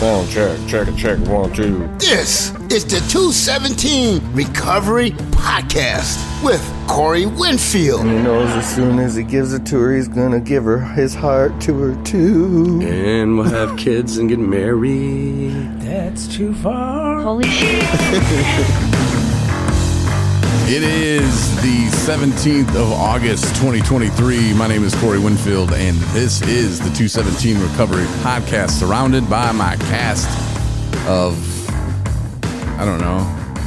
Sound check, 1, 2. This is the 217 Recovery Podcast with Corey Winfield. He knows as soon as he gives it to her, he's gonna give her his heart to her too. And we'll have kids and get married. That's too far. Holy shit. It is the 17th of August, 2023. My name is Corey Winfield, and this is the 217 Recovery Podcast, surrounded by my cast of, I don't know,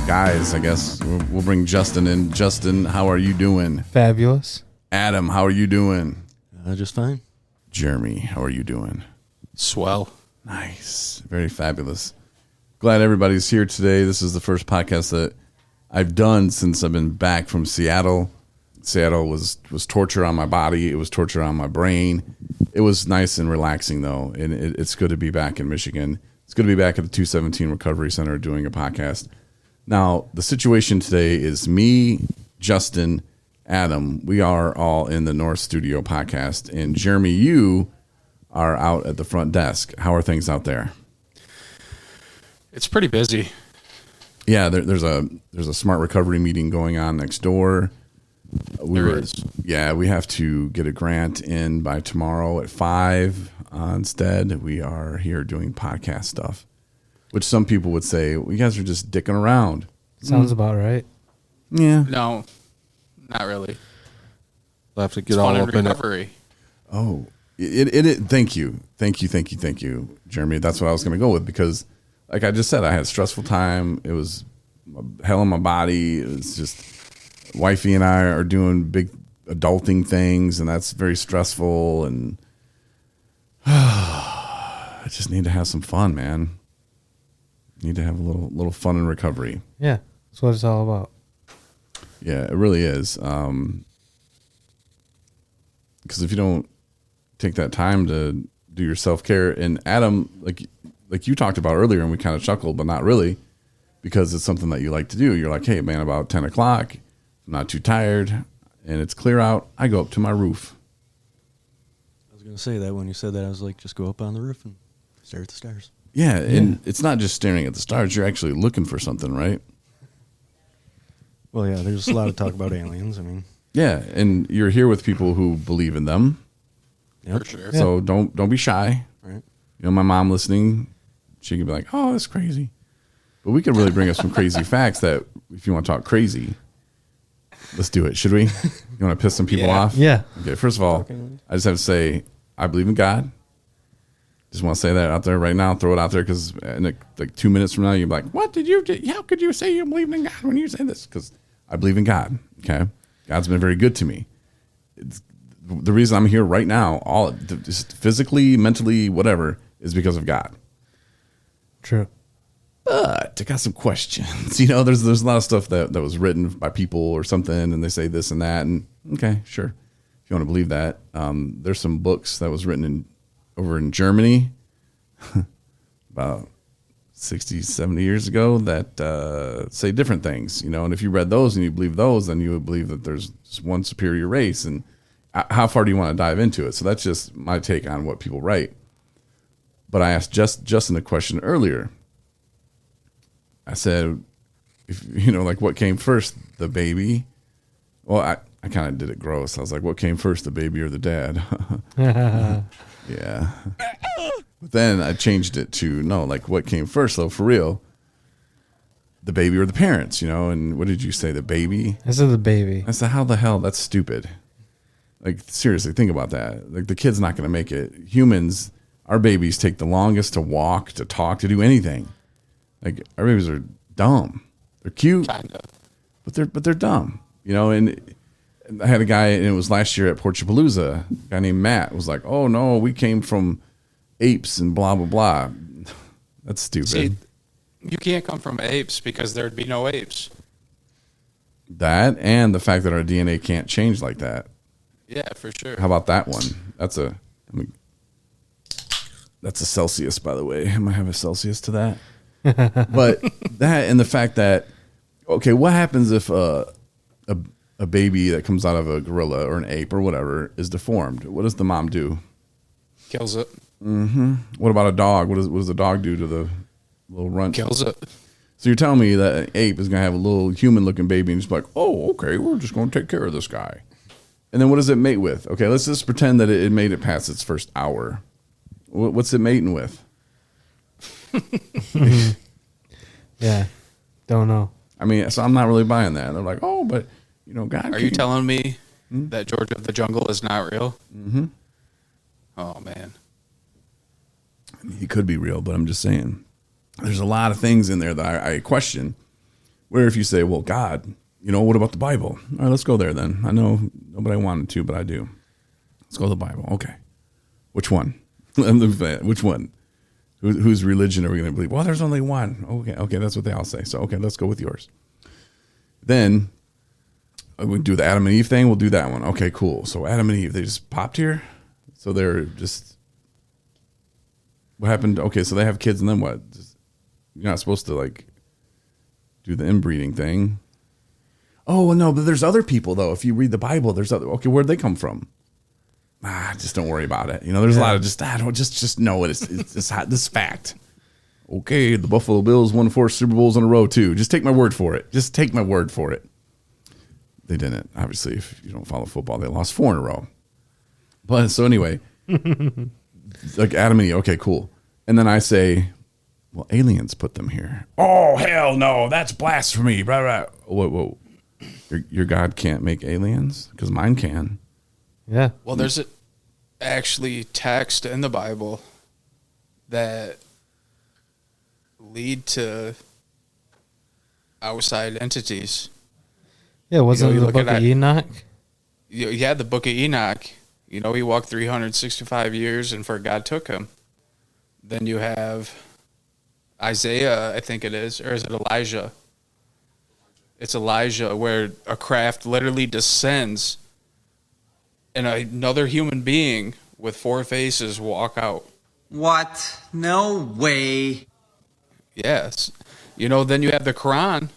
guys, I guess. We'll bring Justin in. Justin, how are you doing? Fabulous. Adam, how are you doing? Just fine. Jeremy, how are you doing? Swell. Nice. Very fabulous. Glad everybody's here today. This is the first podcast that I've done since I've been back from Seattle. Seattle was torture on my body. It was torture on my brain. It was nice and relaxing, though, and it's good to be back in Michigan. It's good to be back at the 217 Recovery Center doing a podcast. Now, the situation today is me, Justin, Adam. We are all in the North Studio podcast, and Jeremy, you are out at the front desk. How are things out there? It's pretty busy. Yeah, there's a smart recovery meeting going on next door. There is. Yeah, we have to get a grant in by tomorrow at 5. Instead, we are here doing podcast stuff, which some people would say, well, you guys are just dicking around. Sounds about right. Yeah. No, not really. We'll have to get It's all fun in up in it. recovery. Oh, it. Thank you, Jeremy. That's what I was going to go with because, like I just said, I had a stressful time. It was hell in my body. It was just wifey and I are doing big adulting things, and that's very stressful. And I just need to have some fun, man. Need to have a little fun in recovery. Yeah, that's what it's all about. Yeah, it really is. Because if you don't take that time to do your self-care, and Adam, like you talked about earlier, and we kind of chuckled, but not really, because it's something that you like to do. You're like, hey, man, about 10 o'clock, I'm not too tired, and it's clear out. I go up to my roof. I was going to say that when you said that, I was like, just go up on the roof and stare at the stars. Yeah, and it's not just staring at the stars. You're actually looking for something, right? Well, yeah, there's a lot of talk about aliens. I mean, Yeah, and you're here with people who believe in them. For sure. So don't be shy. right? You know, my mom listening, she can be like, oh, that's crazy. But we could really bring up some crazy facts that if you want to talk crazy, let's do it. Should we? You want to piss some people off? Yeah. Okay, first of all, I just have to say, I believe in God. Just want to say that out there right now, throw it out there, because in like 2 minutes from now, you'll be like, what did you do? How could you say you believe in God when you say this? Because I believe in God, okay? God's been very good to me. It's, the reason I'm here right now, just physically, mentally, whatever, is because of God. True. But I got some questions. You know, there's a lot of stuff that was written by people or something, and they say this and that, and okay, sure. If you want to believe that. There's some books that was written over in Germany about 60, 70 years ago that say different things, you know, and if you read those and you believe those, then you would believe that there's just one superior race, and how far do you want to dive into it? So that's just my take on what people write. But I asked Justin a question earlier. I said, if you know, like, what came first, the baby? Well, I kind of did it gross. I was like, what came first, the baby or the dad? Yeah. But then I changed it to, no, like, what came first, though, for real? The baby or the parents, you know? And what did you say, the baby? I said the baby. I said, how the hell? That's stupid. Like, seriously, think about that. Like, the kid's not going to make it. Humans, our babies take the longest to walk, to talk, to do anything. Like, our babies are dumb. They're cute, Kind of. but they're dumb, you know. And I had a guy, and it was last year at Porchapalooza. A guy named Matt was like, "Oh no, we came from apes and blah blah blah." That's stupid. See, you can't come from apes because there'd be no apes. That and the fact that our DNA can't change like that. Yeah, for sure. How about that one? That's a Celsius, by the way. I might have a Celsius to that. But that and the fact that, okay, what happens if a baby that comes out of a gorilla or an ape or whatever is deformed? What does the mom do? Kills it. What about a dog? What does a dog do to the little runt? Kills it. So you're telling me that an ape is going to have a little human-looking baby and just like, oh, okay, we're just going to take care of this guy. And then what does it mate with? Okay, let's just pretend that it made it past its first hour. What's it mating with? Yeah. Don't know. I mean, so I'm not really buying that. They're like, oh, but, God. Are you telling me that George of the Jungle is not real? Mm-hmm. Oh, man. I mean, he could be real, but I'm just saying. There's a lot of things in there that I question. Where if you say, well, God, what about the Bible? All right, let's go there then. I know nobody wanted to, but I do. Let's go to the Bible. Okay. Which one? Which one? Whose religion are we going to believe? Well, there's only one. Okay, that's what they all say. So, okay, let's go with yours. Then we do the Adam and Eve thing. We'll do that one. Okay, cool. So Adam and Eve, they just popped here. So they're just, what happened? Okay, so they have kids and then what? You're not supposed to do the inbreeding thing. Oh, no, but there's other people though. If you read the Bible, there's other, okay, where'd they come from? Just don't worry about it. There's a lot of just know it. It's this fact. Okay, the Buffalo Bills won 4 Super Bowls in a row too. Just take my word for it. Just take my word for it. They didn't. Obviously, if you don't follow football, they lost 4 in a row. But so anyway, like Adam and Eve. Okay, cool. And then I say, well, aliens put them here. Oh, hell no. That's blasphemy. Blah, blah. Whoa. Your God can't make aliens? Because mine can. Yeah. Well, there's actually text in the Bible that lead to outside entities. Yeah, wasn't you it the look Book at of that- Enoch? Yeah, the Book of Enoch. He walked 365 years and for God took him. Then you have Isaiah, I think it is, or is it Elijah? It's Elijah, where a craft literally descends and another human being with 4 faces walk out. What? No way. Yes. Then you have the Quran,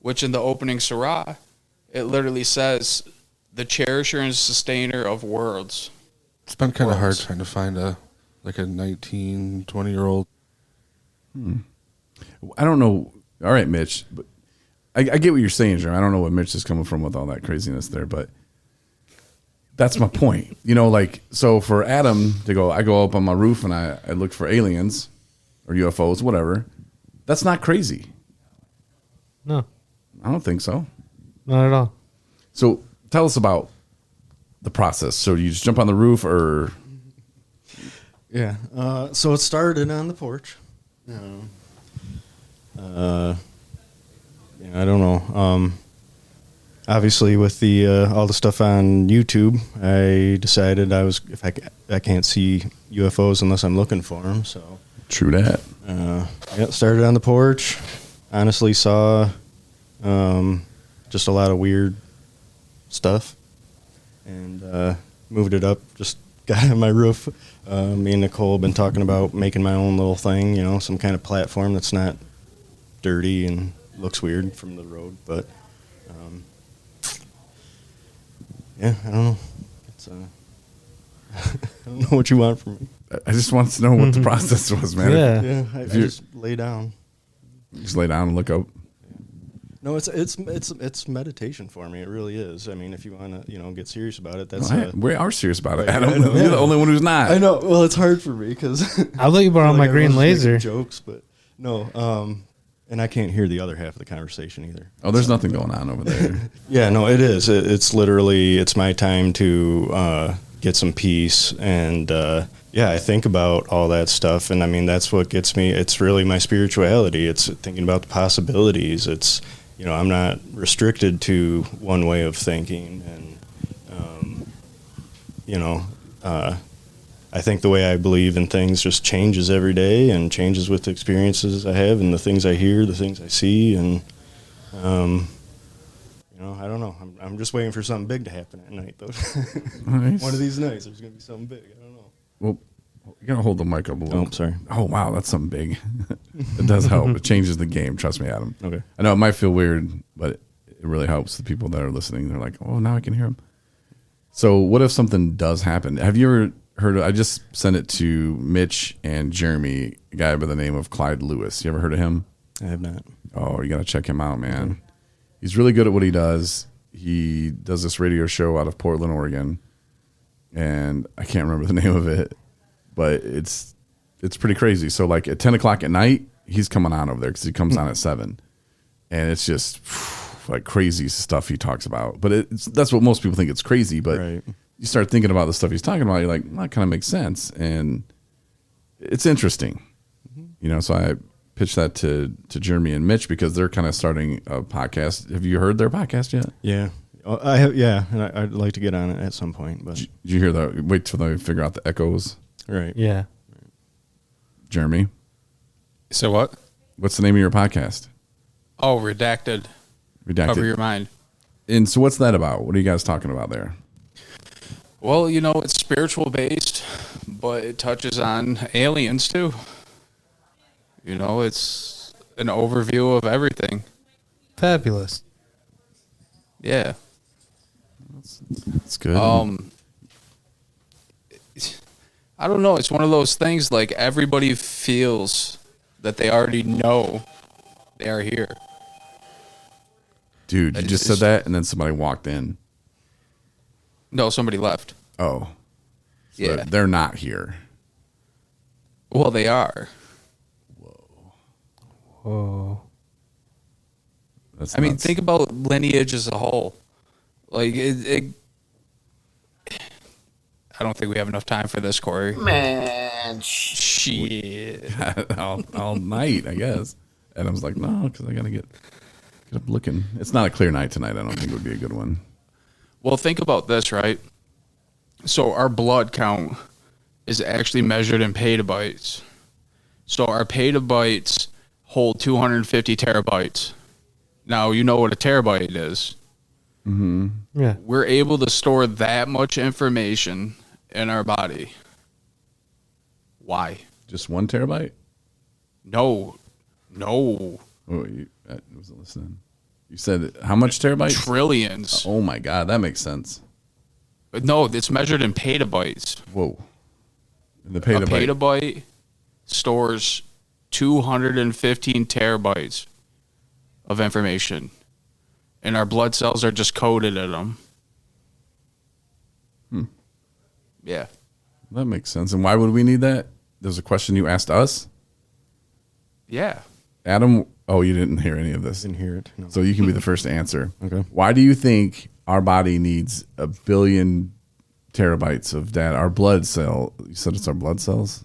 which in the opening surah, it literally says, the cherisher and sustainer of worlds. It's been kind of hard trying to find a 19, 20-year-old. I don't know. All right, Mitch, but I get what you're saying, Jeremy. I don't know what Mitch is coming from with all that craziness there, but that's my point. So for Adam to go, I go up on my roof and I look for aliens or UFOs, whatever. That's not crazy. No, I don't think so. not at all. So tell us about the process. So you just jump on the roof or? Yeah. So it started on the porch. I don't know. Obviously, with the all the stuff on YouTube, I decided if I can't see UFOs unless I'm looking for them. So True that. Started on the porch. Honestly, saw just a lot of weird stuff, and moved it up. Just got on my roof. Me and Nicole have been talking about making my own little thing. Some kind of platform that's not dirty and looks weird from the road, but. I don't know. It's I don't know what you want from me. I just want to know what the process was, man. Yeah. I just lay down. Just lay down and look up. No, it's meditation for me. It really is. I mean, if you want to, get serious about it, that's. We are serious about it. Right, Adam. I know, You're yeah. the only one who's not. I know. Well, it's hard for me because I'll let you borrow my green laser. Jokes, but no. And I can't hear the other half of the conversation either. Oh, there's nothing going on over there. Yeah, no, it is. It's literally, it's my time to get some peace. And I think about all that stuff. And I mean, that's what gets me. It's really my spirituality. It's thinking about the possibilities. It's, I'm not restricted to one way of thinking. And, I think the way I believe in things just changes every day and changes with the experiences I have and the things I hear, the things I see. And, I don't know. I'm just waiting for something big to happen at night, though. Nice. One of these nights, there's going to be something big. I don't know. Well, you got to hold the mic up a little. Oh, sorry. Oh, wow. That's something big. It does help. It changes the game. Trust me, Adam. Okay. I know it might feel weird, but it really helps the people that are listening. They're like, oh, now I can hear them. So what if something does happen? Have you ever, heard. I just sent it to Mitch and Jeremy, a guy by the name of Clyde Lewis. You ever heard of him? I have not. Oh, you got to check him out, man. He's really good at what he does. He does this radio show out of Portland, Oregon, and I can't remember the name of it, but it's pretty crazy. So like at 10 o'clock at night, he's coming on over there because he comes on at 7, and it's just like crazy stuff he talks about. But that's what most people think it's crazy, but you start thinking about the stuff he's talking about, you're like, well, that kind of makes sense, and it's interesting. You know, so I pitched that to Jeremy and Mitch because they're kind of starting a podcast. Have you heard their podcast yet? Yeah. I have, yeah, and I'd like to get on it at some point. But Did you hear that? Wait till they figure out the echoes. Right. Yeah. Jeremy, So what? what's the name of your podcast? Oh, redacted. Cover your mind. And so what's that about? What are you guys talking about there? Well, you know, it's spiritual based, but it touches on aliens too. You know, it's an overview of everything. Fabulous. Yeah. That's good. I don't know. It's one of those things like everybody feels that they already know they are here. Dude, you just said that and then somebody walked in. No, somebody left. Oh. So Yeah. they're not here. Well, they are. Whoa. That's I mean, nuts. think about lineage as a whole. Like, I don't think we have enough time for this, Corey. Man, Shit. all night, I guess. And I was like, no, because I got to get up looking. It's not a clear night tonight. I don't think it would be a good one. Well, think about this, right? So our blood count is actually measured in petabytes. So our petabytes hold 250 terabytes. Now, you know what a terabyte is. Mm-hmm. Yeah. We're able to store that much information in our body. Why? Just 1 terabyte? No. Oh, I wasn't listening. You said how much terabytes? Trillions. Oh my God, that makes sense. No, it's measured in petabytes. Whoa. And the A petabyte. petabyte stores 215 terabytes of information. And our blood cells are just coded in them. Yeah. That makes sense. And why would we need that? There's a question you asked us. Yeah. Adam, oh, you didn't hear any of this. Didn't hear it. No. So you can be the first to answer. Okay. Why do you think our body needs 1 billion terabytes of data? Our blood cell, you said it's our blood cells?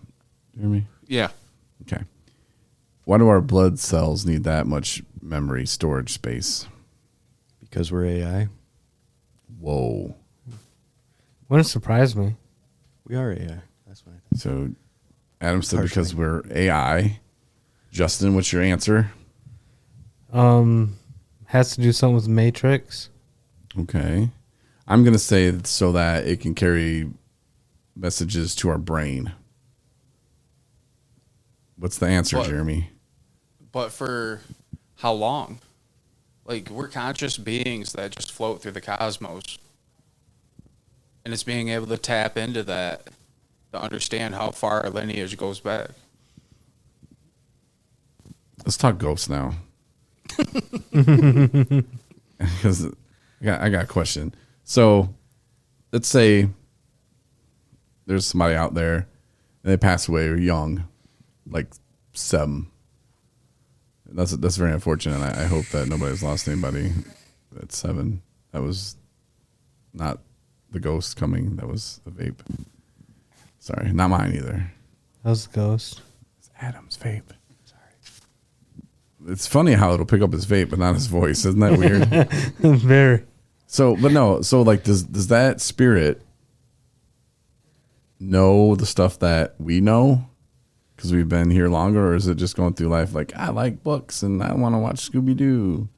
You hear me? Yeah. Okay. Why do our blood cells need that much memory storage space? Because we're AI. Whoa. Wouldn't surprise me. We are AI. That's why. So Adam said Partially. because we're AI. Justin, what's your answer? Has to do something with Matrix. Okay. I'm going to say so that it can carry messages to our brain. What's the answer, What? Jeremy? But for how long? Like, we're conscious beings that just float through the cosmos. And it's being able to tap into that to understand how far our lineage goes back. Let's talk ghosts now. Because I got a question. So let's say there's somebody out there and they pass away young, like 7. That's very unfortunate. I hope that nobody's lost anybody at 7. That was not the ghost coming. That was the vape. Sorry, not mine either. That was the ghost. It's Adam's vape. It's funny how it'll pick up his vape, but not his voice. Isn't that weird? Very. So, but no. So, like, does that spirit know the stuff that we know because we've been here longer, or is it just going through life like I like books and I want to watch Scooby Doo?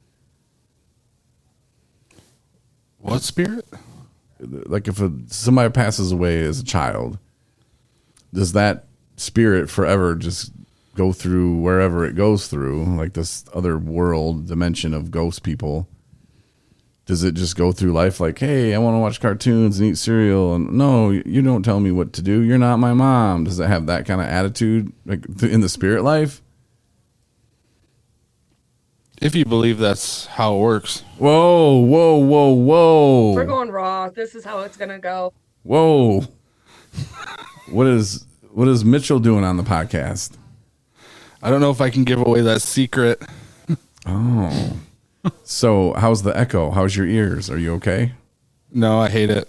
What spirit? Like, if somebody passes away as a child, does that spirit forever just go through wherever it goes through, like this other world dimension of ghost people, does it just go through life like, hey, I want to watch cartoons and eat cereal, and no, you don't tell me what to do. You're not my mom. Does it have that kind of attitude like in the spirit life? If you believe that's how it works. Whoa, whoa, whoa, whoa. We're going raw. This is how it's gonna go. Whoa. What is Mitchell doing on the podcast? I don't know if I can give away that secret. Oh. So how's the echo? How's your ears? Are you okay? No, I hate it.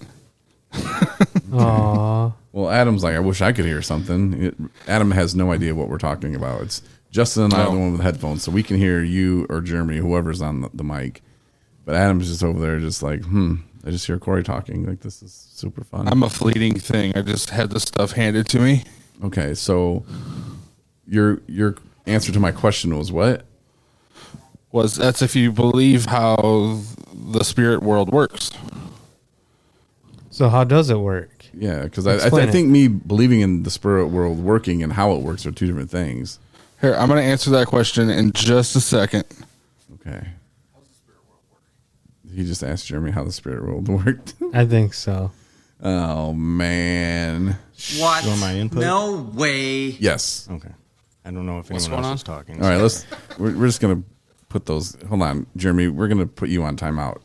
Aww. Well, Adam's like, I wish I could hear something. Adam has no idea what we're talking about. It's Justin and I are the one with the headphones, so we can hear you or Jeremy, whoever's on the mic. But Adam's just over there just like, I just hear Corey talking. Like, this is super fun. I'm a fleeting thing. I just had this stuff handed to me. Okay, so your answer to my question was what? That's if you believe how the spirit world works. So how does it work? Yeah, because I Explain think me believing in the spirit world working and how it works are two different things. Here, I'm going to answer that question in just a second. Okay. How's the spirit world work? He just asked Jeremy how the spirit world worked. I think so. Oh, man. What? You want my input? No way. Yes. Okay. I don't know if What's anyone going else on? is talking. All right, we're just going to put those. Hold on, Jeremy. We're going to put you on timeout.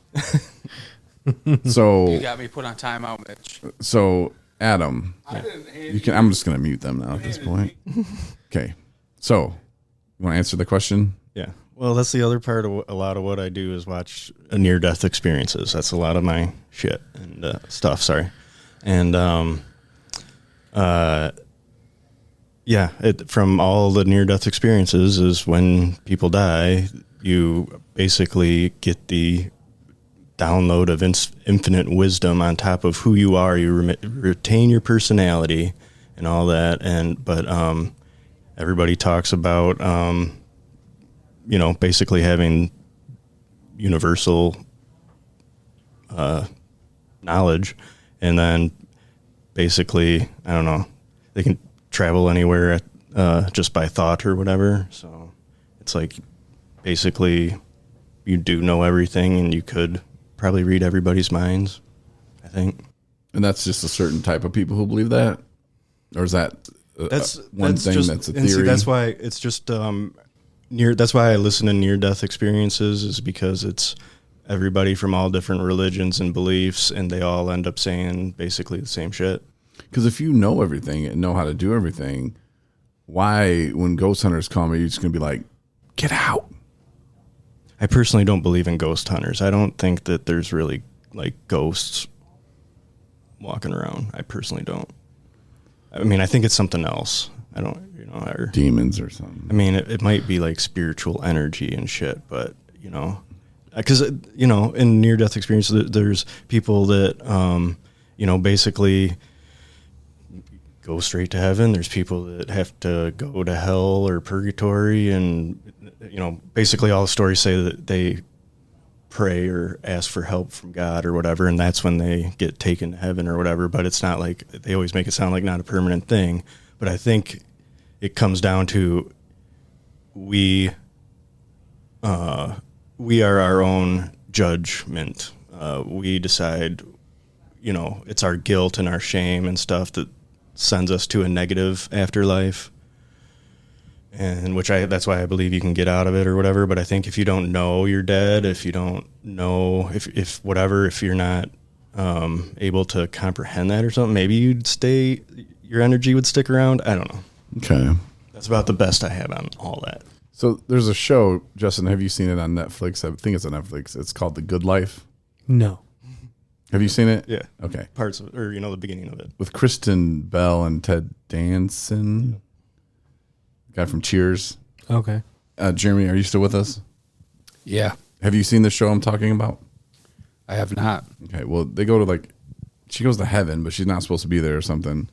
So You got me put on timeout, Mitch. So, Adam, you can. I'm just going to mute them now at this point. Okay. So, you want to answer the question? Yeah. Well, that's the other part of a lot of what I do is watch near-death experiences. That's a lot of my shit and stuff. Sorry. And yeah, from all the near-death experiences is when people die, you basically get the download of infinite wisdom on top of who you are. You retain your personality and all that. But everybody talks about, basically having universal knowledge. And then basically, I don't know, they can travel anywhere just by thought or whatever. So it's like basically you do know everything and you could probably read everybody's minds, I think. And that's just a certain type of people who believe that? Or is that that's a theory? See, that's why it's just that's why I listen to near-death experiences, is because it's everybody from all different religions and beliefs, and they all end up saying basically the same shit. Because if you know everything and know how to do everything, why, when ghost hunters come, are you just going to be like, get out? I personally don't believe in ghost hunters. I don't think that there's really like ghosts walking around. I personally don't. I mean, I think it's something else. I don't, or demons or something. I mean, it might be like spiritual energy and shit, but because in near-death experience, there's people that basically go straight to heaven. There's people that have to go to hell or purgatory, and basically all the stories say that they pray or ask for help from God or whatever, and that's when they get taken to heaven or whatever. But it's not like, they always make it sound like not a permanent thing. But I think it comes down to we are our own judgment. We decide, it's our guilt and our shame and stuff that sends us to a negative afterlife, and that's why I believe you can get out of it or whatever. But I think if you don't know you're dead, if you don't know if you're not able to comprehend that or something, maybe your energy would stick around. I don't know. Okay. That's about the best I have on all that. So there's a show, Justin, have you seen it on Netflix? I think it's on Netflix. It's called The Good Life. No. Have you seen it? Yeah. Okay. Parts of it, or the beginning of it. With Kristen Bell and Ted Danson, guy from Cheers. Okay. Jeremy, are you still with us? Yeah. Have you seen the show I'm talking about? I have not. Okay. Well, they go to she goes to heaven, but she's not supposed to be there or something.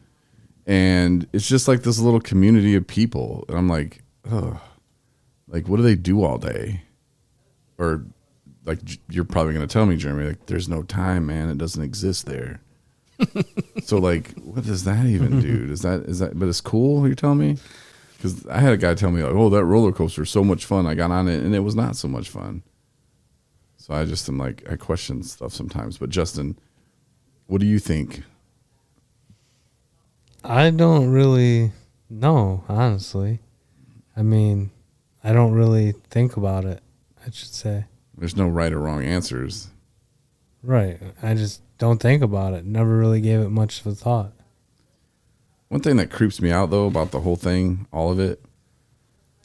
And it's just like this little community of people. And I'm like, ugh. Like, what do they do all day? Or, like, you're probably going to tell me, Jeremy, like, there's no time, man. It doesn't exist there. So, like, what does that even do? Is that, but it's cool, you're telling me? Because I had a guy tell me, like, oh, that roller coaster is so much fun. I got on it, and it was not so much fun. So I just am like, I question stuff sometimes. But Justin, what do you think? I don't really know, honestly. I mean, I don't really think about it, I should say. There's no right or wrong answers. Right. I just don't think about it. Never really gave it much of a thought. One thing that creeps me out, though, about the whole thing, all of it,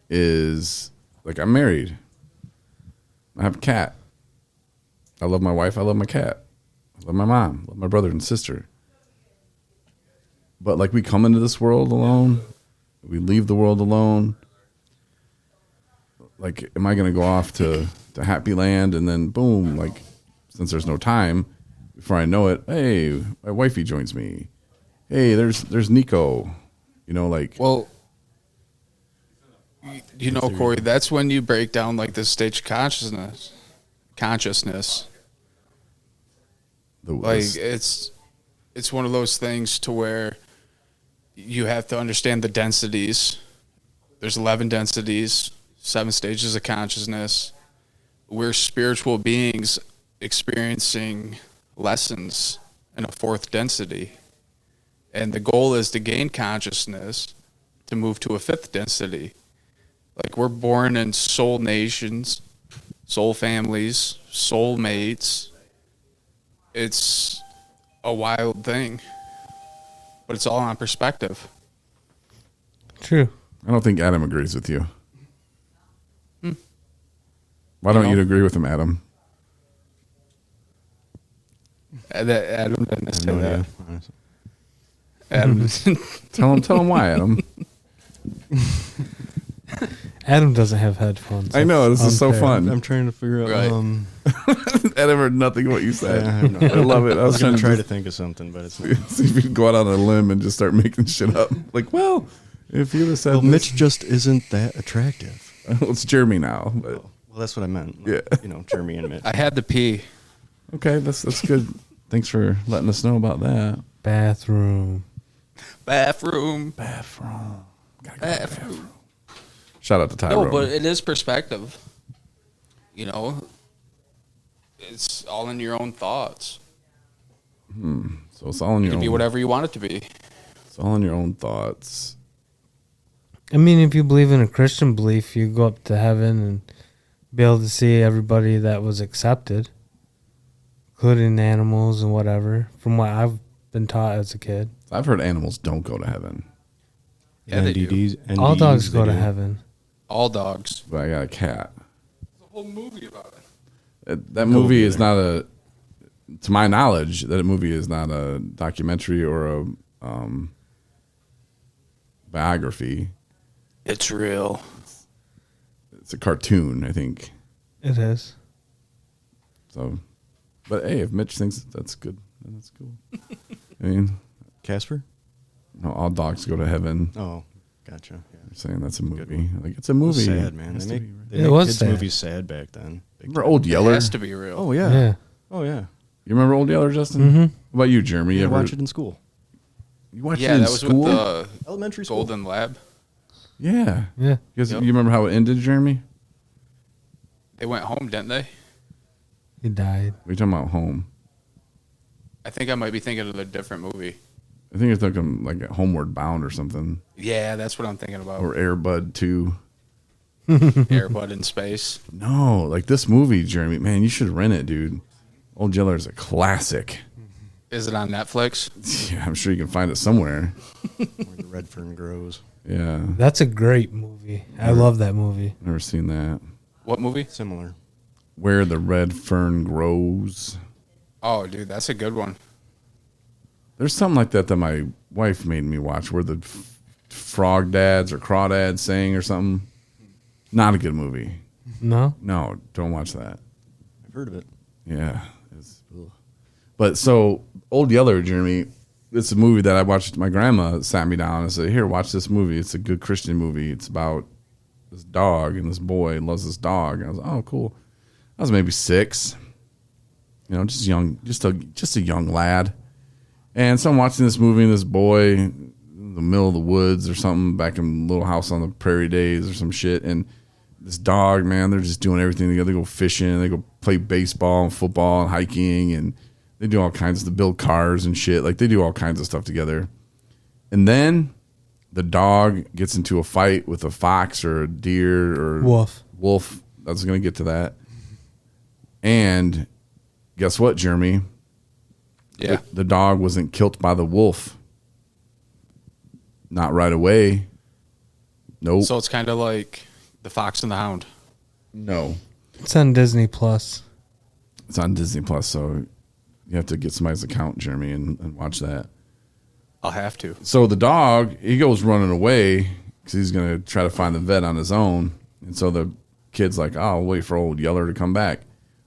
is, like, I'm married. I have a cat. I love my wife. I love my cat. I love my mom. I love my brother and sister. But, like, we come into this world alone. We leave the world alone. Like, am I going to go off to Happy Land and then, boom, like, since there's no time, before I know it, hey, my wifey joins me. Hey, there's Nico. You know, like... Well, you know, Corey, that's when you break down, like, the stage of consciousness. Like, it's one of those things to where you have to understand the densities. There's 11 densities, 7 stages of consciousness. We're spiritual beings experiencing lessons in a 4th density. And the goal is to gain consciousness to move to a 5th density. Like, we're born in soul nations, soul families, soul mates. It's a wild thing, but it's all on perspective. True. I don't think Adam agrees with you. Why don't you agree with him, Adam? Adam didn't say No that. idea, honestly. Adam, Tell him why, Adam. Adam doesn't have headphones. I know, this is so unfair. fun. I'm trying to figure out. Right. Adam heard nothing of what you said. Yeah, I have no I love it. I was going to try to just think of something, but it's see if you can go out on a limb and just start making shit up. Like, well, if you would have said well, this- Mitch just isn't that attractive. well, it's Jeremy now. But Well, that's what I meant. Yeah. You know, Jeremy and Mitch. I had to pee. okay, that's good. Thanks for letting us know about that. Bathroom. Bathroom. Gotta go to the bathroom. Shout out to Tyrone. No, but it is perspective. You know, it's all in your own thoughts. So it's all in It your can own. be whatever you want it to be. It's all in your own thoughts. I mean, if you believe in a Christian belief, you go up to heaven and be able to see everybody that was accepted, including animals and whatever, from what I've been taught as a kid. I've heard animals don't go to heaven, Yeah, they do. NDDs, All dogs they go to do. heaven. All dogs. but I got a cat. There's a whole movie about it. That movie is not a, to my knowledge, that movie is not a documentary or a biography. It's real. It's a cartoon, I think. It is. So, but hey, if Mitch thinks that's good, then that's cool. I mean, Casper? no, all dogs go to heaven. Oh, gotcha. Yeah. You're saying that's a movie. one. Like, it's a movie. Sad, man. Has They to make, be, right? they It make was kids sad. movies sad back then. Big Remember time. Old It Yeller? has to be real. Oh, yeah. Yeah. Oh, yeah. You remember Old Yeller, Justin? Mm-hmm. What about you, Jeremy? You You ever watch it in school. You watched Yeah, it in that was school? with the Elementary school. Golden Lab. Yeah. Yeah. Because Yep. you remember how it ended, Jeremy? They went home, didn't they? He died. We're talking about home. I think I might be thinking of a different movie. I think it's looking like Homeward Bound or something. Yeah, that's what I'm thinking about. Or Air Bud 2. Airbud in space. No, like this movie, Jeremy. Man, you should rent it, dude. Old Yeller is a classic. Is it on Netflix? Yeah, I'm sure you can find it somewhere. Where the red fern grows. Yeah, That's a great movie. I love that movie. never seen that. What movie? Similar. Where the Red Fern Grows. Oh, dude, that's a good one. There's something like that my wife made me watch, where the frog dads or crawdads sang or something. Not a good movie. No? No, don't watch that. I've heard of it. Yeah. But so, Old Yeller, Jeremy, it's a movie that I watched. My grandma sat me down and said, here, watch this movie. It's a good Christian movie. It's about this dog, and this boy loves this dog. And I was like, oh, cool. I was maybe 6. You know, just young, just a young lad. And so I'm watching this movie, and this boy in the middle of the woods or something, back in Little House on the Prairie days or some shit. And this dog, man, they're just doing everything together. They go fishing, they go play baseball and football and hiking, and they do all kinds to build cars and shit. Like, they do all kinds of stuff together. And then the dog gets into a fight with a fox or a deer or wolf. I was going to get to that. And guess what, Jeremy? Yeah. The dog wasn't killed by the wolf. Not right away. Nope. So it's kind of like The Fox and the Hound. No. It's on Disney Plus. It's on Disney Plus, so you have to get somebody's account, Jeremy, and watch that. I'll have to. So the dog, he goes running away because he's going to try to find the vet on his own. And so the kid's like, oh, I'll wait for Old Yeller to come back.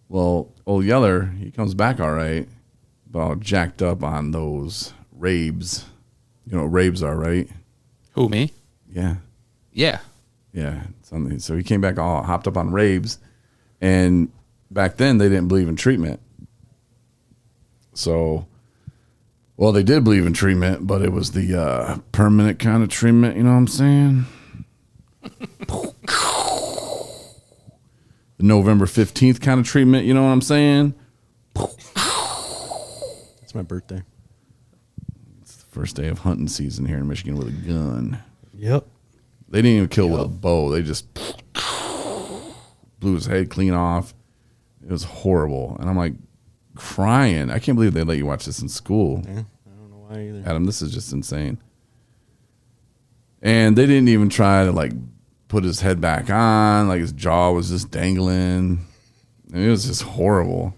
Well, Old Yeller, he comes back all right, but all jacked up on those rabes. You know what rabes are, right? Who, me? Yeah. Yeah. Yeah. So he came back all hopped up on rabes. And back then, they didn't believe in treatment. So, well, they did believe in treatment, but it was the permanent kind of treatment, you know what I'm saying? The November 15th kind of treatment, you know what I'm saying? It's my birthday. It's the first day of hunting season here in Michigan with a gun. Yep. They didn't even kill with a bow. They just blew his head clean off. It was horrible. And I'm like crying. I can't believe they let you watch this in school. Yeah, I don't know why either. Adam, this is just insane. And they didn't even try to like put his head back on. Like his jaw was just dangling. And it was just horrible.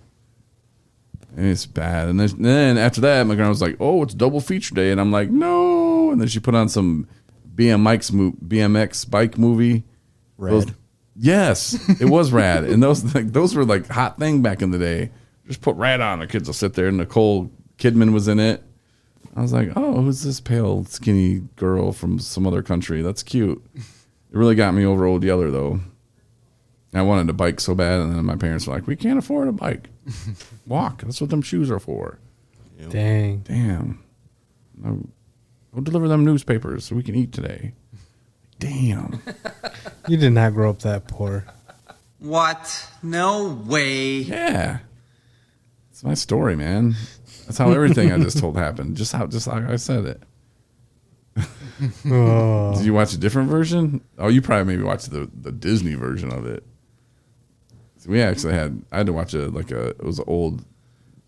And it's bad. And then after that, my grandma was like, oh, it's double feature day. And I'm like, no. And then she put on some BMX bike movie. Rad. Yes, it was rad. And those were like hot thing back in the day. Just put rad on. The kids will sit there. Nicole Kidman was in it. I was like, oh, who's this pale, skinny girl from some other country? That's cute. It really got me over Old Yeller, though. I wanted a bike so bad, and then my parents were like, we can't afford a bike. Walk. That's what them shoes are for. Yep. Dang. Damn. Go deliver them newspapers so we can eat today. Damn. You did not grow up that poor. What? No way. Yeah. It's my story, man. That's how everything I just told happened. Just like I said it. Oh. Did you watch a different version? Oh, you probably maybe watched the Disney version of it. So we actually I had to watch it was old.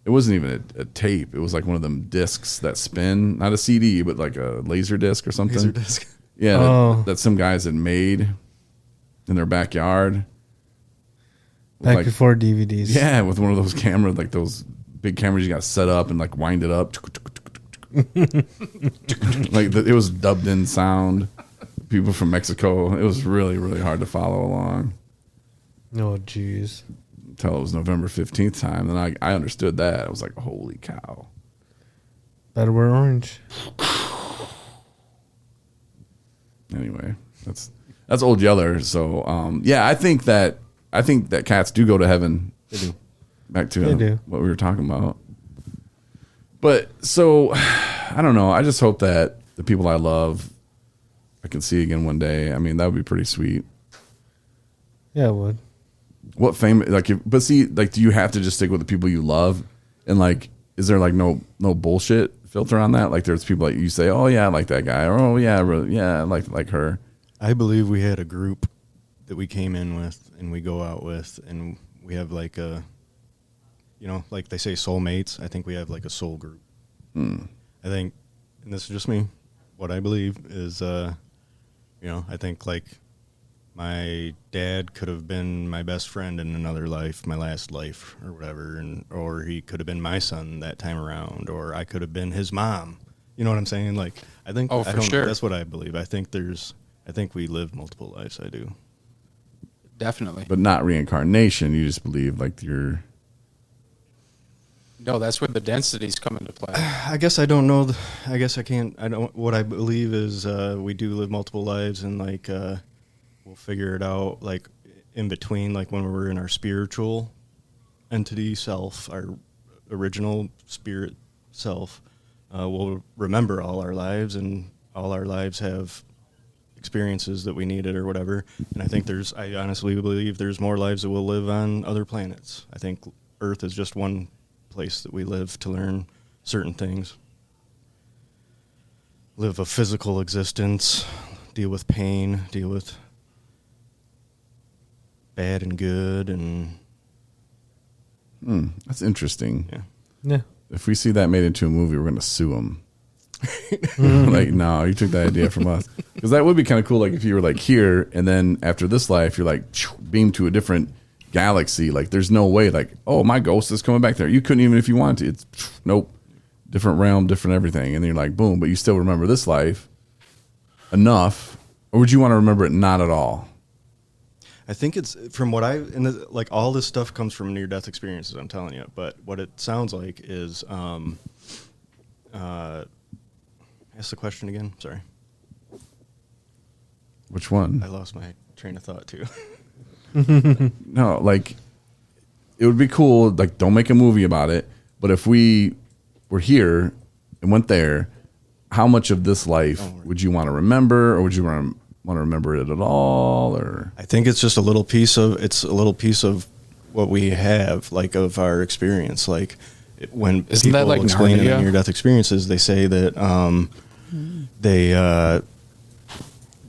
It wasn't even a tape. It was like one of them discs that spin, not a CD, but like a laser disc or something. Laser disc. Yeah, that some guys had made in their backyard. Back before DVDs. Yeah, with one of those cameras, like those big cameras you got set up and like wind it up. Like it was dubbed in sound. People from Mexico. It was really, really hard to follow along. Oh, jeez. Until it was November 15th time. Then I understood that. I was like, holy cow. Better wear orange. Anyway, that's Old Yeller. So yeah, I think that cats do go to heaven. They do. Back to what we were talking about. But so I don't know. I just hope that the people I love I can see again one day. I mean, that would be pretty sweet. Yeah, it would. What famous do you have to just stick with the people you love? And like, is there like no bullshit filter on that? Like, there's people that you say, oh yeah, I like that guy, or oh yeah, really, yeah, I like her. I believe we had a group that we came in with and we go out with, and we have like a, like they say soulmates. I think we have like a soul group. I think, and this is just me, what I believe is, I think like my dad could have been my best friend in another life, my last life or whatever, or he could have been my son that time around, or I could have been his mom. You know what I'm saying? Like, I think, sure. That's what I believe. I think we live multiple lives. I do. Definitely. But not reincarnation. You just believe like you're. No, that's where the densities come into play. I guess I don't know. I guess I can't. I don't. What I believe is we do live multiple lives, and like we'll figure it out. Like in between, like when we're in our spiritual entity self, our original spirit self, we'll remember all our lives, and all our lives have experiences that we needed or whatever. And I honestly believe there's more lives that will live on other planets. I think Earth is just one place that we live to learn certain things. Live a physical existence, deal with pain, deal with bad and good, and that's interesting. Yeah. If we see that made into a movie, we're going to sue them. Like, no, you took that idea from us. Because that would be kind of cool. Like, if you were like here, and then after this life, you're like beamed to a different galaxy. Like, there's no way. Like, oh, my ghost is coming back there. You couldn't even if you wanted to. It's nope, different realm, different everything. And then you're like, boom. But you still remember this life enough, or would you want to remember it not at all? I think it's from what like all this stuff comes from near-death experiences, I'm telling you. But what it sounds like is, ask the question again. Sorry. Which one? I lost my train of thought too. No, like it would be cool. Like, don't make a movie about it. But if we were here and went there, how much of this life would you want to remember, or would you want to remember it at all? Or I think it's just a little piece of what we have, like of our experience. Like when Isn't people that like explain Narnia? near-death experiences, they say that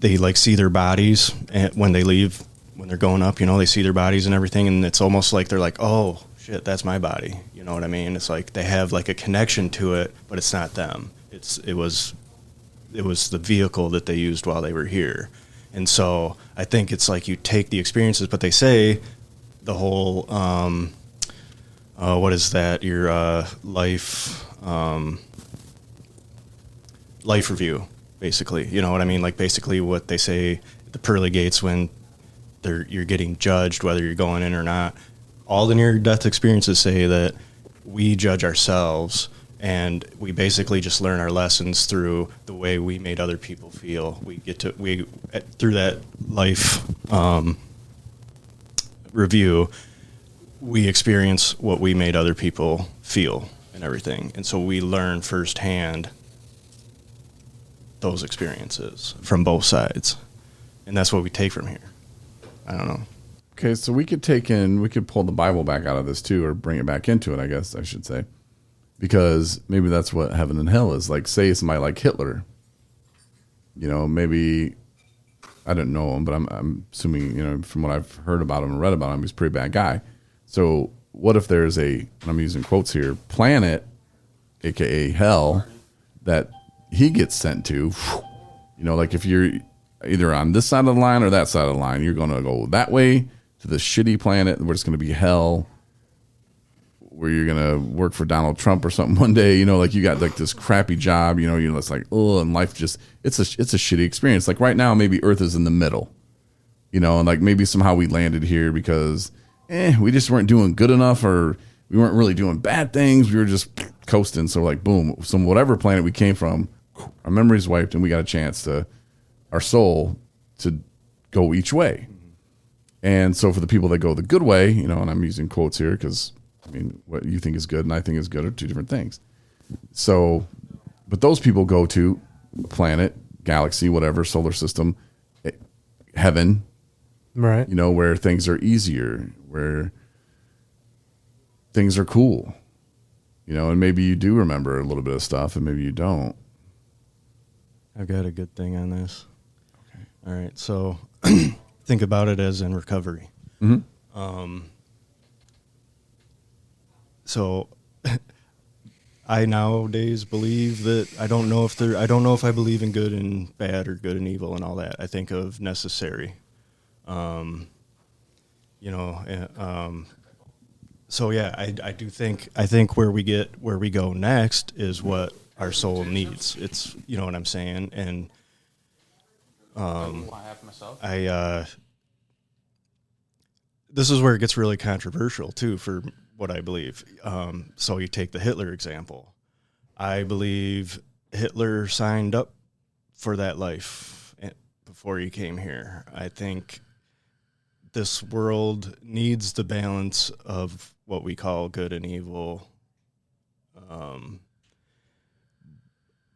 they like see their bodies when they leave, when they're going up. You know, they see their bodies and everything, and it's almost like they're like, oh shit, that's my body. You know what I mean? It's like they have like a connection to it, but it's not them. It was the vehicle that they used while they were here. And so I think it's like you take the experiences, but they say the whole, what is that? Your life review, basically. You know what I mean? Like basically what they say at the pearly gates when you're getting judged, whether you're going in or not. All the near-death experiences say that we judge ourselves, and we basically just learn our lessons through the way we made other people feel. Through that life review, we experience what we made other people feel and everything. And so we learn firsthand those experiences from both sides. And that's what we take from here. I don't know. okay, so we could pull the Bible back out of this too, or bring it back into it, I guess I should say. Because maybe that's what heaven and hell is. Like, say somebody like Hitler. You know, maybe, I don't know him, but I'm assuming, you know, from what I've heard about him and read about him, he's a pretty bad guy. So what if there's and I'm using quotes here, planet, aka hell, that he gets sent to? You know, like if you're either on this side of the line or that side of the line, you're going to go that way to the shitty planet where it's going to be hell, where you're going to work for Donald Trump or something one day, you know, like you got like this crappy job, you know, it's like, oh, and life just, it's a shitty experience. Like right now, maybe Earth is in the middle, you know, and like maybe somehow we landed here because we just weren't doing good enough, or we weren't really doing bad things. We were just coasting. So like, boom, some whatever planet we came from, our memory's wiped and we got a chance our soul to go each way. And so for the people that go the good way, you know, and I'm using quotes here because I mean, what you think is good and I think is good are two different things. So, but those people go to planet, galaxy, whatever, solar system, heaven, Right. you know, where things are easier, where things are cool, you know, and maybe you do remember a little bit of stuff and maybe you don't. I've got a good thing on this. Okay. All right. So think about it as in recovery. Mm-hmm. So I nowadays believe that I don't know if I believe in good and bad or good and evil and all that. I think of necessary. So yeah, I think where we go next is what our soul needs. It's, you know what I'm saying? And this is where it gets really controversial too for what I believe. So you take the Hitler example. I believe Hitler signed up for that life before he came here. I think this world needs the balance of what we call good and evil.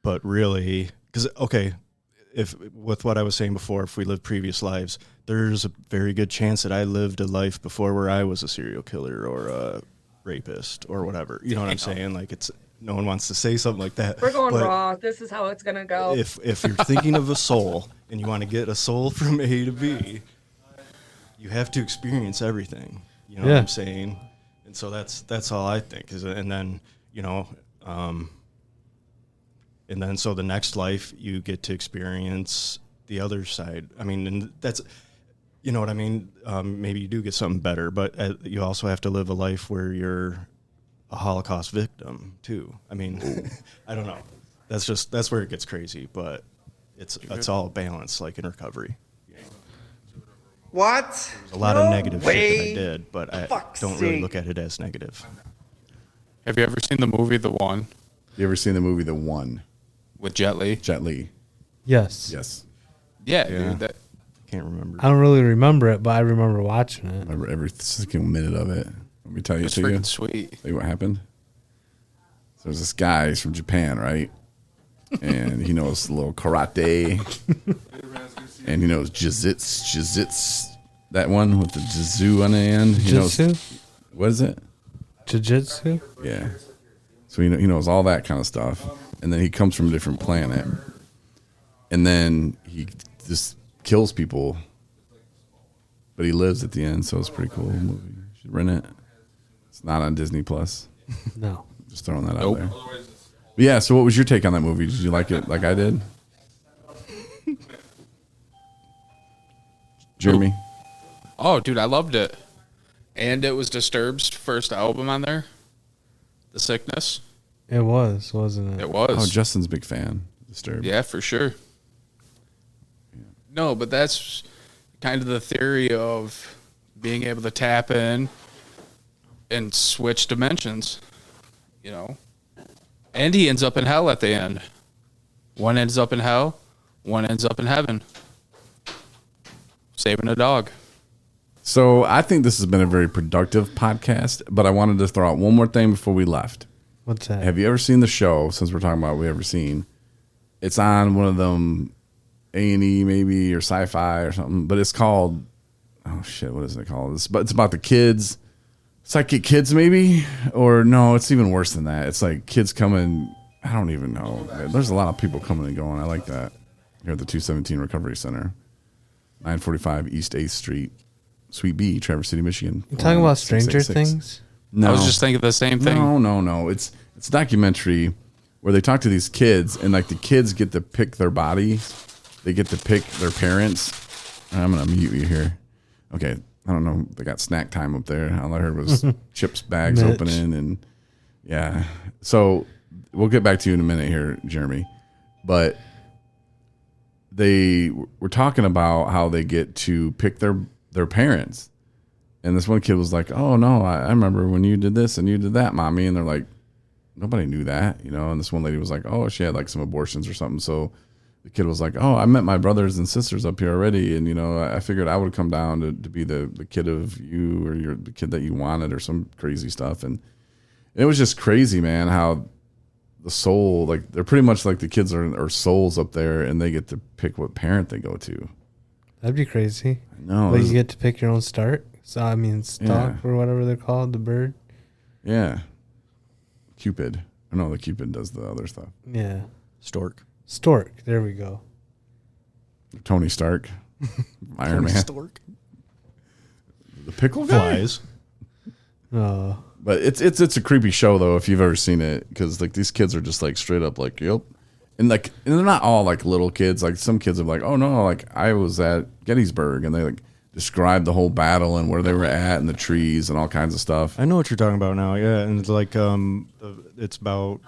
But really, because, okay, if with what I was saying before, if we lived previous lives, there's a very good chance that I lived a life before where I was a serial killer or a rapist or whatever. You know what I'm saying? Like, it's no one wants to say something like that. We're going but raw. This is how it's gonna go. If you're thinking of a soul and you want to get a soul from A to B, you have to experience everything. You know what I'm saying? And so that's all I think is, and then and then so the next life you get to experience the other side. I mean, and that's, you know what I mean? Maybe you do get something better, but you also have to live a life where you're a Holocaust victim too. I mean, I don't know. That's where it gets crazy, but it's all balance, like in recovery. What? There's a lot of negative shit that I did, but I don't really look at it as negative. Have you ever seen the movie The One? You ever seen the movie The One? With Jet Li? Jet Li. Yes. Yes. Yeah, dude. That, Can't remember. I don't really remember it, but I remember watching it. I remember every single minute of it. Let me tell you. it's freaking sweet. Tell you what happened. So there's this guy, he's from Japan, right? And he knows a little karate. And he knows jiu-jitsu, that one with the jiu on the end. He knows, what is it? Jiu-jitsu? Yeah. So he knows all that kind of stuff. And then he comes from a different planet. And then he just kills people. But he lives at the end, so it's a pretty cool movie. You should rent it. It's not on Disney Plus. No. Just throwing that out there. But yeah, so what was your take on that movie? Did you like it like I did? Jeremy? Oh, dude, I loved it. And it was Disturbed's first album on there. The Sickness. It was, wasn't it? It was. Oh, Justin's a big fan. Disturbed. Yeah, for sure. No, but that's kind of the theory of being able to tap in and switch dimensions, you know. And he ends up in hell at the end. One ends up in hell, one ends up in heaven. Saving a dog. So I think this has been a very productive podcast, but I wanted to throw out one more thing before we left. What's that? Have you ever seen the show, since we're talking about we ever seen? It's on one of them A&E maybe or Sci-Fi or something, but it's called, oh shit, what is it called? It's about the kids. Psychic Kids maybe? Or no, it's even worse than that. It's like kids coming, I don't even know. There's a lot of people coming and going. I like that. Here at the 217 Recovery Center. 945 East 8th Street, Suite B, Traverse City, Michigan. You talking about Stranger Things? No. I was just thinking the same thing. No. It's a documentary where they talk to these kids, and like the kids get to pick their body. They get to pick their parents. I'm going to mute you here. Okay. I don't know. They got snack time up there. All I heard was chips bags Mitch. opening, and yeah. So we'll get back to you in a minute here, Jeremy. But they were talking about how they get to pick their parents. And this one kid was like, oh, no, I remember when you did this and you did that, mommy. And they're like, nobody knew that, you know. And this one lady was like, oh, she had like some abortions or something. So the kid was like, oh, I met my brothers and sisters up here already. And, you know, I figured I would come down to be the kid of you or the kid that you wanted or some crazy stuff. And it was just crazy, man, how the soul, like they're pretty much like the kids are souls up there and they get to pick what parent they go to. That'd be crazy. No, like you get to pick your own stock or whatever they're called, the bird. Yeah. Cupid. Or no, the Cupid does the other stuff. Yeah. Stork. There we go. Tony Stark. Iron Man. Stork. The pickle guy. Flies. Oh. But it's a creepy show though if you've ever seen it, because like these kids are just like straight up like yep, and they're not all like little kids. Like some kids are like, oh no, like I was at Gettysburg, and they like describe the whole battle and where they were at and the trees and all kinds of stuff. I know what you're talking about now. Yeah, and it's like it's about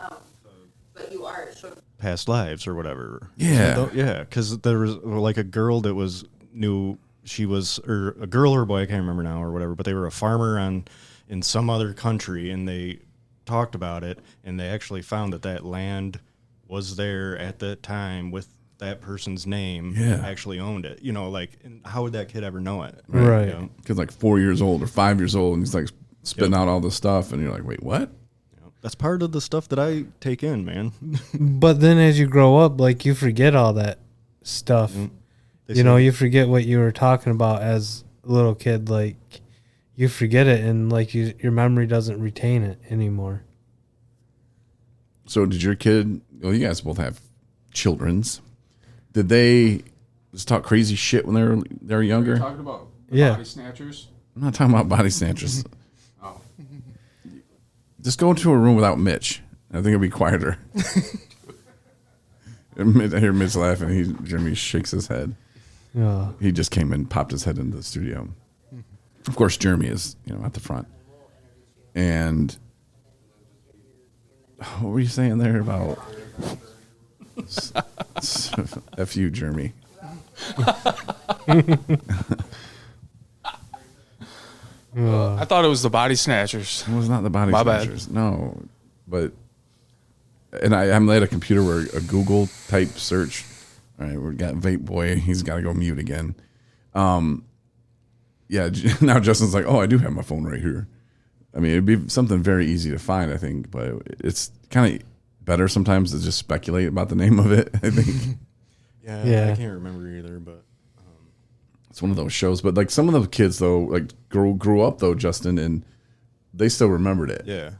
But you are past lives or whatever. Yeah. Yeah, because there was like a girl that knew she was, or a girl or a boy, I can't remember now or whatever, but they were a farmer in some other country, and they talked about it, and they actually found that land was there at that time with that person's name. Yeah. Actually owned it. You know, like, and how would that kid ever know it? Right. You know? Kid's like 4 years old or 5 years old, and he's like spitting out all this stuff, and you're like, wait, what? That's part of the stuff that I take in, man. But then as you grow up, like you forget all that stuff. They You know, say- you forget what you were talking about as a little kid. Like, you forget it, and like your memory doesn't retain it anymore. So did your kid? Well, you guys both have children's. Did they just talk crazy shit when they were younger? Talking about Yeah. body snatchers. I'm not talking about body snatchers. Oh. Just go into a room without Mitch. I think it'll be quieter. I hear Mitch laughing. Jeremy shakes his head. Yeah. He just came and popped his head into the studio. Of course, Jeremy is at the front. And what were you saying there about? F you, Jeremy. I thought it was the body snatchers. It was not the body My bad. snatchers. No, but I'm at a computer where a Google type search. All right, we got Vape Boy. He's got to go mute again. Yeah. Now Justin's like, oh, I do have my phone right here. I mean, it'd be something very easy to find, I think, but it's kind of better sometimes to just speculate about the name of it. I think. Yeah, I can't remember either, but it's one of those shows. But like some of the kids though, like grew up though, Justin, and they still remembered it. yeah,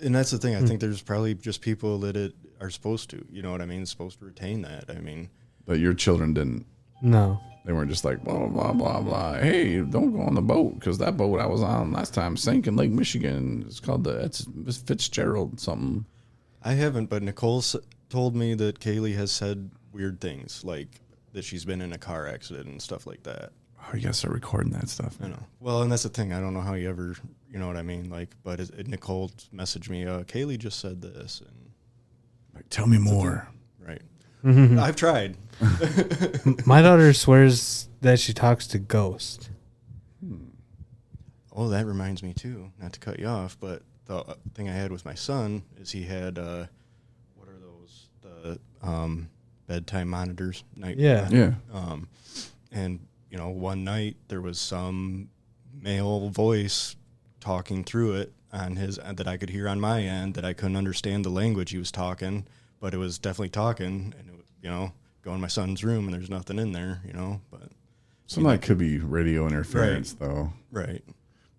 and that's the thing. I think there's probably just people that are supposed to, you know what I mean, supposed to retain that. I mean, But your children didn't. No. They weren't just like blah blah blah blah. Hey, don't go on the boat because that boat I was on last time sank in Lake Michigan. It's called it's Fitzgerald something. I haven't, but Nicole told me that Kaylee has said weird things, like that she's been in a car accident and stuff like that. Oh, you guys start recording that stuff. I know. Well, and that's the thing. I don't know how you ever, you know what I mean? Like, but Nicole messaged me, Kaylee just said this. And like, tell me more. Right. I've tried. My daughter swears that she talks to ghosts. Oh, that reminds me too, not to cut you off, but the thing I had with my son is he had, what are those? The bedtime monitors. Yeah. And, you know, one night there was some male voice talking through it on his that I could hear on my end that I couldn't understand the language he was talking, but it was definitely talking, and it, you know, go in my son's room and there's nothing in there, you know, but Some of that could be radio interference, though. Right.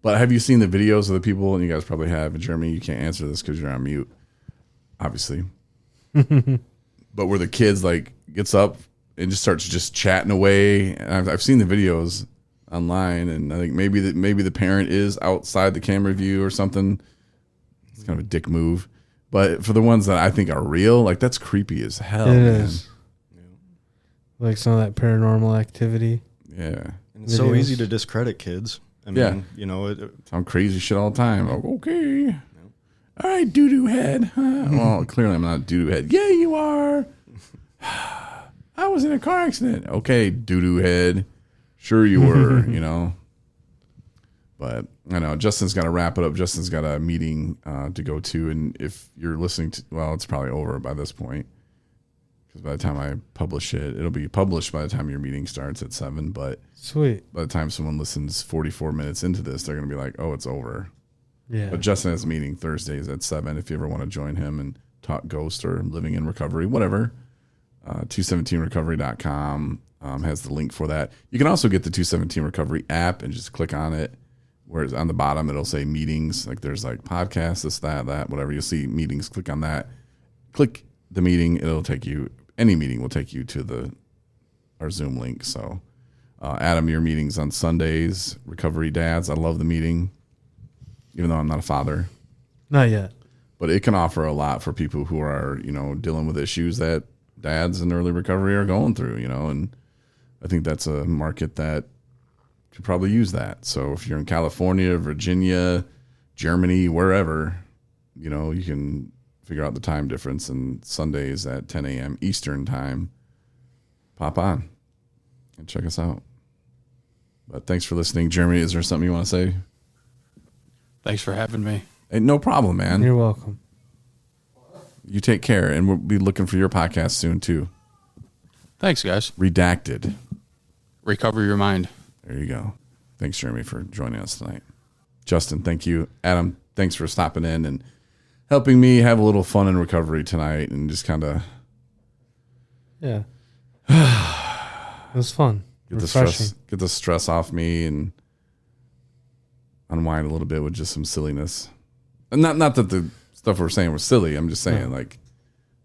But have you seen the videos of the people? And you guys probably have. And Jeremy, you can't answer this because you're on mute, obviously. But where the kids like gets up and just starts just chatting away. And I've seen the videos online, and I think maybe the parent is outside the camera view or something. It's kind of a dick move. But for the ones that I think are real, like that's creepy as hell. It man. is. Like some of that paranormal activity. Yeah. And it's so easy to discredit kids. I mean, you know, sound crazy shit all the time. Like, okay. All right, doo-doo head. Huh? Well, clearly I'm not a doo-doo head. Yeah, you are. I was in a car accident. Okay, doo-doo head. Sure you were, you know. But I know Justin's got to wrap it up. Justin's got a meeting to go to. And if you're listening to, well, it's probably over by this point. Because by the time I publish it, it'll be published by the time your meeting starts at 7. But sweet. By the time someone listens 44 minutes into this, they're going to be like, oh, it's over. Yeah. But Justin has a meeting Thursdays at 7. If you ever want to join him and talk ghost or living in recovery, whatever, 217recovery.com has the link for that. You can also get the 217 Recovery app and just click on it. Whereas on the bottom, it'll say meetings. Like there's like podcasts, this, that, whatever. You'll see meetings. Click on that. Click the meeting. It'll take you, any meeting will take you to our Zoom link. So, Adam, your meetings on Sundays, Recovery Dads. I love the meeting, even though I'm not a father. Not yet. But it can offer a lot for people who are, you know, dealing with issues that dads in early recovery are going through, you know, and I think that's a market that could probably use that. So if you're in California, Virginia, Germany, wherever, you know, you can figure out the time difference, and Sundays at 10 a.m. Eastern time, pop on and check us out. But thanks for listening. Jeremy, is there something you want to say? Thanks for having me. Hey, no problem, man. You're welcome. You take care, and we'll be looking for your podcast soon, too. Thanks, guys. Redacted. Recover your mind. There you go. Thanks, Jeremy, for joining us tonight. Justin, thank you. Adam, thanks for stopping in and helping me have a little fun in recovery tonight and just kind of It was fun. Refreshing. Get the stress off me and unwind a little bit with just some silliness. And not that the stuff we're saying was silly. I'm just saying like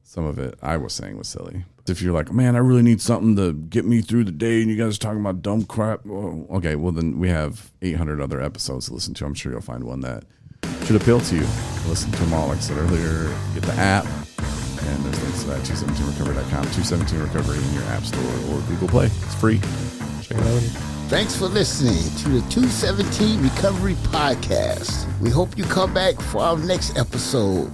some of it I was saying was silly. If you're like, man, I really need something to get me through the day, and you guys are talking about dumb crap. Well, okay, well then we have 800 other episodes to listen to. I'm sure you'll find one that should appeal to you. Listen to them all. Like I said earlier, get the app, and there's links to that 217recovery.com, 217 Recovery in your app store or Google Play. It's free. Check it out. Thanks for listening to the 217 Recovery Podcast. We hope you come back for our next episode.